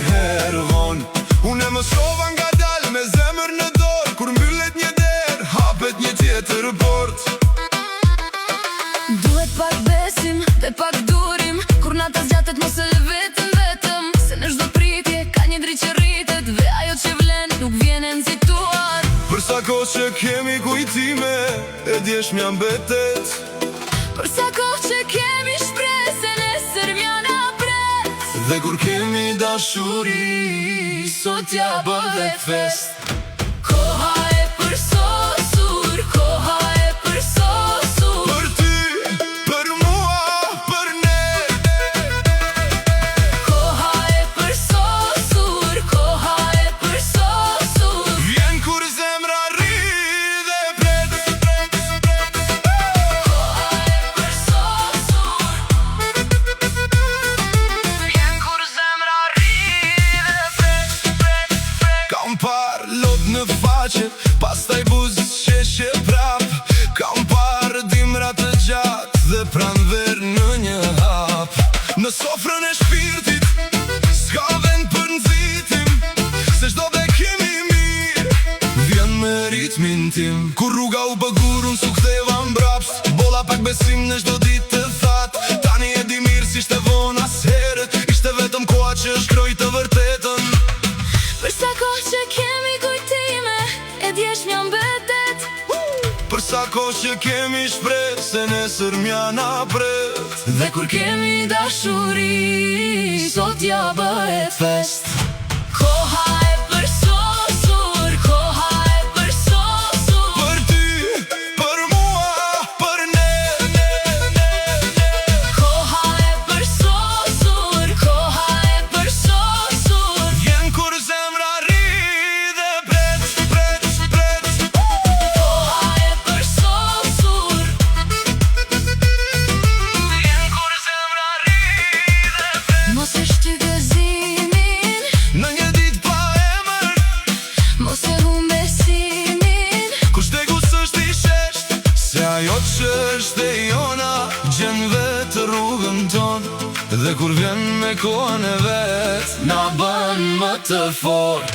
herë von. Unë e mësova nga dal me zemër në dorë. Kur mbyllet një derë, hapet një tjetër port. Duhet pak besim dhe pak durim. Kur nata zgjatet mos e lë vetëm vetëm. Se në çdo pritje ka një dritë që rritet. Dhe ajo që vlen nuk vjen e nxituar. Për sa kohë që kemi kujtime, e djesh m'ja mbetet. Për sa kohë që kemi shpresë, nesër m'ja napret. Dhe kur kemi dashuri, sot ja bëhet fest. Koha e përsosur, koha e përsosur. Për ty, për mua, për ne. Koha e përsosur, koha e përsosur. Vjen kur zemra rri dhe pret. Koha e përsosur. Vjen kur zemra rri dhe pret. Kam par lot në faqe, pastaj buzë sheshe prap. Kam par dimra të gjatë dhe pranver në një hap. Në sofrën e shpirtit, s'ka vend për nxitim. Se çdo dhe kemi mirë, vjen me ritmin tim. Kur rruga u bëgur, unë s'u ktheva mbrapsht. Bolla pak besim në çdo ditë të that. Tani e di mirë si ishte vonë as herët. Ishte vetëm koha që shkroj të vërtetën. Për sa kohë që kemi kujtime, e djesh m'ja mbetet. Për sa kohë që kemi shpresë, nesër m'ja napret. Dhe kur kemi dashuri, sot ja bëhet fest. Koha e përsosur, koha e përsosur. Për ty, për mua, për ne. Koha e përsosur, koha e përsosur. Vjen kur zemra rri dhe pret. Koha e përsosur. Vjen kur zemra rri dhe pret. Mos e shty gëzimin, Në një ditë pa emër, mos e humb besimin. kur shtegu s'është i shesht. Se ajo që është e jona, gjen vetë rrugën ton. Dhe kur vjen me kohën e vet, na bën më të fort.